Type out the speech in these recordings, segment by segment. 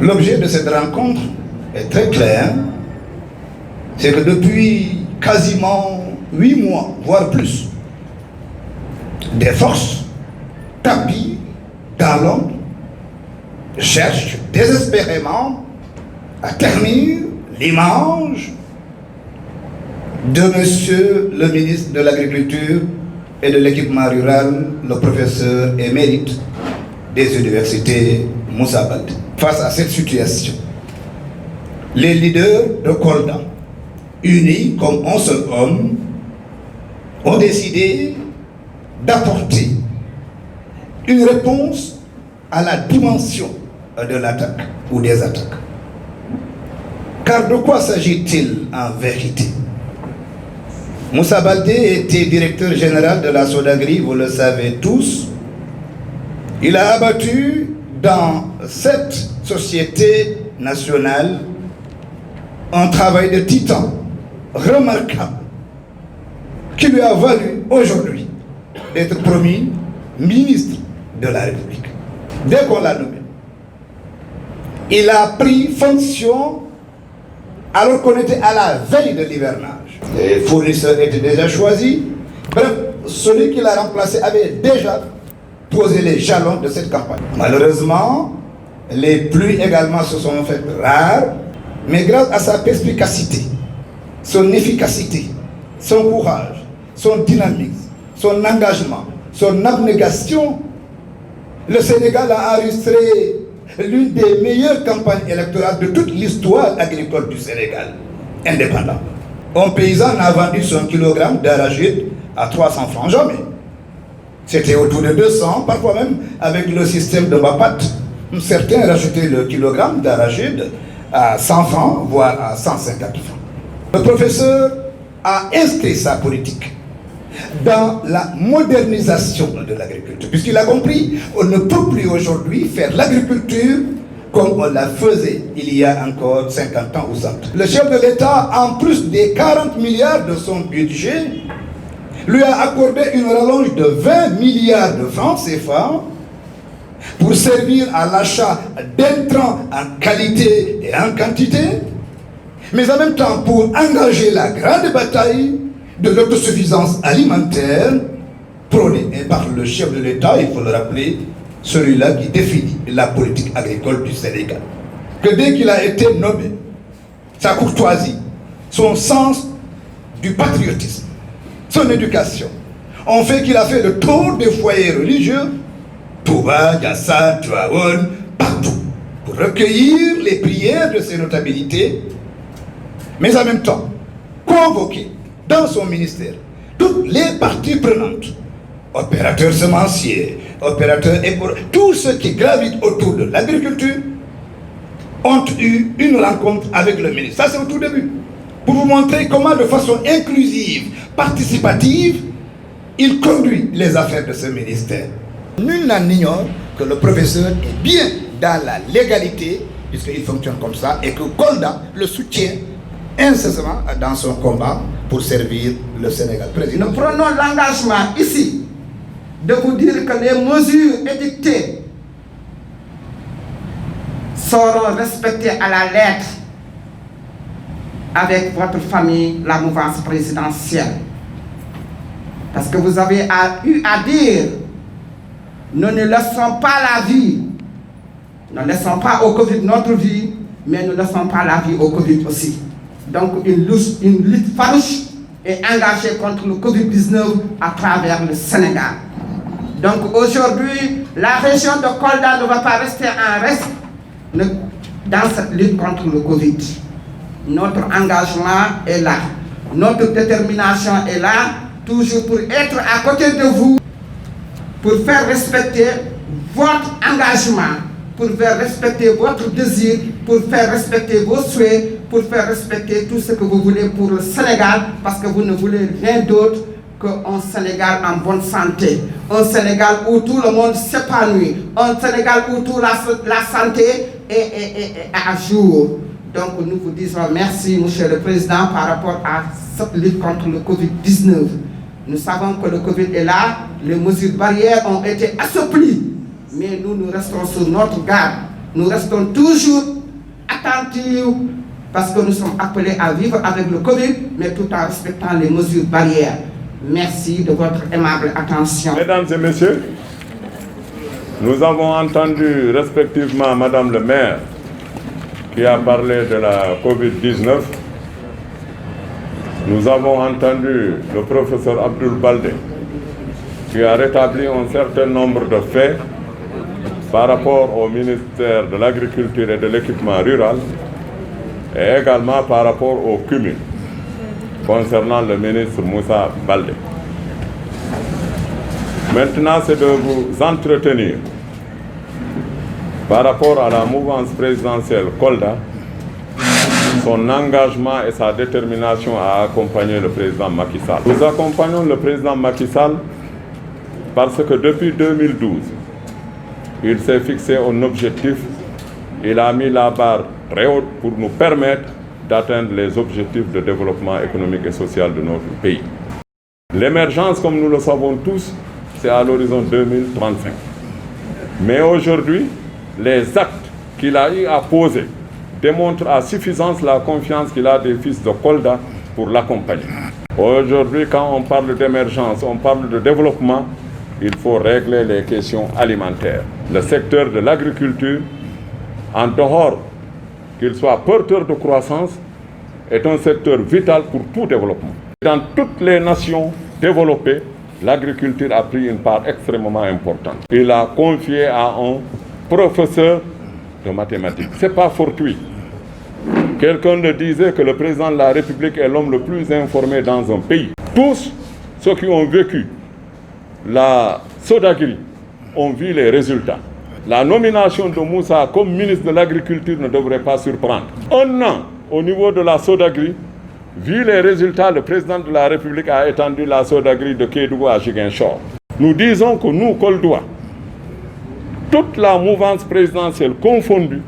L'objet de cette rencontre est très clair. C'est que depuis quasiment 8 mois, voire plus, des forces tapis dans l'ombre cherchent désespérément à ternir l'image de Monsieur le ministre de l'Agriculture et de l'Équipement rural, le professeur émérite des universités Moussa Baldé. Face à cette situation, les leaders de Kolda, unis comme un seul homme, ont décidé d'apporter une réponse à la dimension de l'attaque ou des attaques. Car de quoi s'agit-il en vérité? Moussa Baldé était directeur général de la Sodagri, vous le savez tous. Il a abattu dans cette société nationale un travail de titan remarquable qui lui a valu aujourd'hui d'être promu ministre de la République. Dès qu'on l'a nommé, il a pris fonction alors qu'on était à la veille de l'hivernage. Les fournisseurs étaient déjà choisis. Bref, celui qui l'a remplacé avait déjà posé les jalons de cette campagne. Malheureusement, les pluies également se sont faites rares, mais grâce à sa perspicacité, son efficacité, son courage, son dynamisme, son engagement, son abnégation, le Sénégal a enregistré l'une des meilleures campagnes électorales de toute l'histoire agricole du Sénégal, indépendant. Un paysan n'a vendu son kilogramme d'arachide à 300 francs jamais. C'était autour de 200, parfois même avec le système de Mapat. Certains rachetaient le kilogramme d'arachide à 100 francs, voire à 150 francs. Le professeur a inscrit sa politique dans la modernisation de l'agriculture, puisqu'il a compris qu'on ne peut plus aujourd'hui faire l'agriculture comme on la faisait il y a encore 50 ans ou 100 ans. Le chef de l'État, en plus des 40 milliards de son budget, lui a accordé une rallonge de 20 milliards de francs CFA pour servir à l'achat d'intrants en qualité et en quantité, mais en même temps pour engager la grande bataille de l'autosuffisance alimentaire prônée par le chef de l'État, il faut le rappeler, celui-là qui définit la politique agricole du Sénégal. Que dès qu'il a été nommé, sa courtoisie, son sens du patriotisme, son éducation, ont fait qu'il a fait le tour des foyers religieux, Touba, Diassa, Tuaon, partout, pour recueillir les prières de ses notabilités, mais en même temps, convoquer dans son ministère toutes les parties prenantes, opérateurs semenciers, opérateurs économiques, tous ceux qui gravitent autour de l'agriculture, ont eu une rencontre avec le ministre. Ça, c'est au tout début. Pour vous montrer comment, de façon inclusive, participative, il conduit les affaires de ce ministère. Nul n'en ignore que le professeur est bien dans la légalité, puisqu'il fonctionne comme ça, et que Kolda le soutient incessamment dans son combat pour servir le Sénégal. Président. Nous prenons l'engagement ici de vous dire que les mesures édictées seront respectées à la lettre avec votre famille, la mouvance présidentielle. Parce que vous avez eu à dire, nous ne laissons pas la vie, nous ne laissons pas au Covid notre vie, mais nous ne laissons pas la vie au Covid aussi. Donc une lutte farouche est engagée contre le Covid-19 à travers le Sénégal. Donc aujourd'hui, la région de Kolda ne va pas rester en reste dans cette lutte contre le Covid. Notre engagement est là, notre détermination est là, toujours pour être à côté de vous, pour faire respecter votre engagement, pour faire respecter votre désir, pour faire respecter vos souhaits, pour faire respecter tout ce que vous voulez pour le Sénégal, parce que vous ne voulez rien d'autre qu'un Sénégal en bonne santé, un Sénégal où tout le monde s'épanouit, un Sénégal où toute la santé est à jour. Donc nous vous disons merci, Monsieur le Président, par rapport à cette lutte contre le Covid-19. Nous savons que le Covid est là, les mesures barrières ont été assouplies, mais nous restons sur notre garde. Nous restons toujours garantir, parce que nous sommes appelés à vivre avec le Covid, mais tout en respectant les mesures barrières. Merci de votre aimable attention. Mesdames et messieurs, nous avons entendu respectivement Madame le maire qui a parlé de la Covid-19. Nous avons entendu le professeur Abdoul Baldé qui a rétabli un certain nombre de faits par rapport au ministère de l'Agriculture et de l'Équipement rural et également par rapport au cumul concernant le ministre Moussa Baldé. Maintenant, c'est de vous entretenir par rapport à la mouvance présidentielle Kolda, son engagement et sa détermination à accompagner le président Macky Sall. Nous accompagnons le président Macky Sall parce que depuis 2012, il s'est fixé un objectif, il a mis la barre très haute pour nous permettre d'atteindre les objectifs de développement économique et social de notre pays. L'émergence, comme nous le savons tous, c'est à l'horizon 2035. Mais aujourd'hui, les actes qu'il a eu à poser démontrent à suffisance la confiance qu'il a des fils de Kolda pour l'accompagner. Aujourd'hui, quand on parle d'émergence, on parle de développement, il faut régler les questions alimentaires. Le secteur de l'agriculture, en dehors qu'il soit porteur de croissance, est un secteur vital pour tout développement. Dans toutes les nations développées, l'agriculture a pris une part extrêmement importante. Il a confié à un professeur de mathématiques. Ce n'est pas fortuit. Quelqu'un ne disait que le président de la République est l'homme le plus informé dans un pays. Tous ceux qui ont vécu la Sodagri ont vu les résultats. La nomination de Moussa comme ministre de l'Agriculture ne devrait pas surprendre. Un an au niveau de la Sodagri, vu les résultats, le président de la République a étendu la Sodagri de Kédougou à Ziguinchor. Nous disons que nous, Koldois, toute la mouvance présidentielle confondue,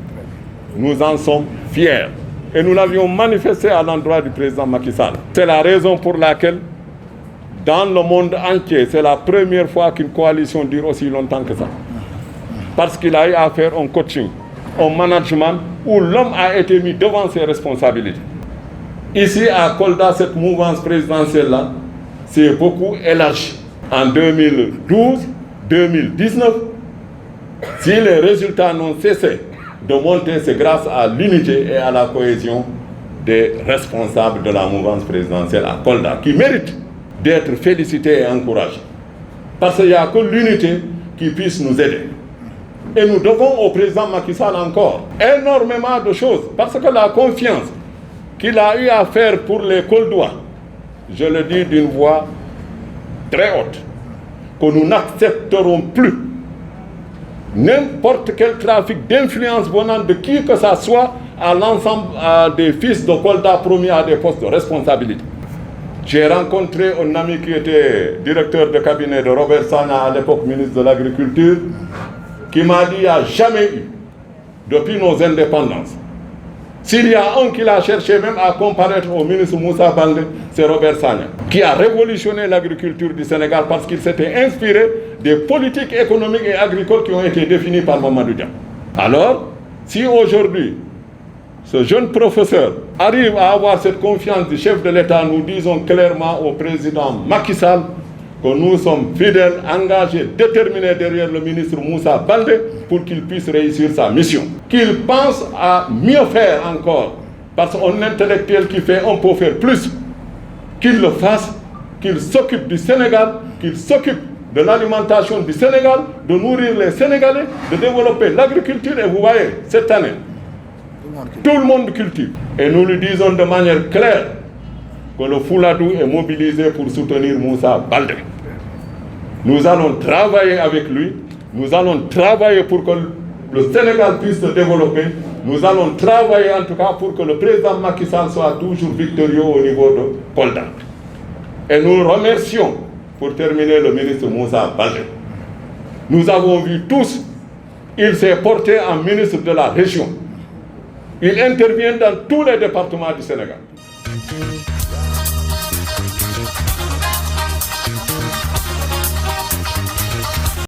nous en sommes fiers. Et nous l'avions manifesté à l'endroit du président Macky Sall. C'est la raison pour laquelle, dans le monde entier, c'est la première fois qu'une coalition dure aussi longtemps que ça. Parce qu'il a eu à faire un coaching, un management où l'homme a été mis devant ses responsabilités. Ici, à Kolda, cette mouvance présidentielle-là s'est beaucoup élargie. En 2012, 2019, si les résultats n'ont cessé de monter, c'est grâce à l'unité et à la cohésion des responsables de la mouvance présidentielle à Kolda, qui méritent d'être félicités et encouragés. Parce qu'il n'y a que l'unité qui puisse nous aider. Et nous devons au président Macky Sall encore énormément de choses, parce que la confiance qu'il a eu à faire pour les Koldois, je le dis d'une voix très haute, que nous n'accepterons plus n'importe quel trafic d'influence venant de qui que ce soit à l'ensemble des fils de Kolda promis à des postes de responsabilité. J'ai rencontré un ami qui était directeur de cabinet de Robert Sagna, à l'époque ministre de l'Agriculture, qui m'a dit qu'il n'y a jamais eu, depuis nos indépendances, s'il y a un qui l'a cherché même à comparaître au ministre Moussa Baldé, c'est Robert Sagna, qui a révolutionné l'agriculture du Sénégal parce qu'il s'était inspiré des politiques économiques et agricoles qui ont été définies par Mamadou Dia. Alors, si aujourd'hui, ce jeune professeur arrive à avoir cette confiance du chef de l'État, nous disons clairement au président Macky Sall que nous sommes fidèles, engagés, déterminés derrière le ministre Moussa Baldé pour qu'il puisse réussir sa mission. Qu'il pense à mieux faire encore, parce qu'un intellectuel qui fait, on peut faire plus. Qu'il le fasse, qu'il s'occupe du Sénégal, qu'il s'occupe de l'alimentation du Sénégal, de nourrir les Sénégalais, de développer l'agriculture. Et vous voyez, cette année, tout le monde cultive. Et nous lui disons de manière claire que le Fouladou est mobilisé pour soutenir Moussa Baldé. Nous allons travailler avec lui, nous allons travailler pour que le Sénégal puisse se développer, nous allons travailler en tout cas pour que le président Macky Sall soit toujours victorieux au niveau de Kolda. Et nous remercions, pour terminer, le ministre Moussa Baldé. Nous avons vu tous, il s'est porté en ministre de la région. Il intervient dans tous les départements du Sénégal.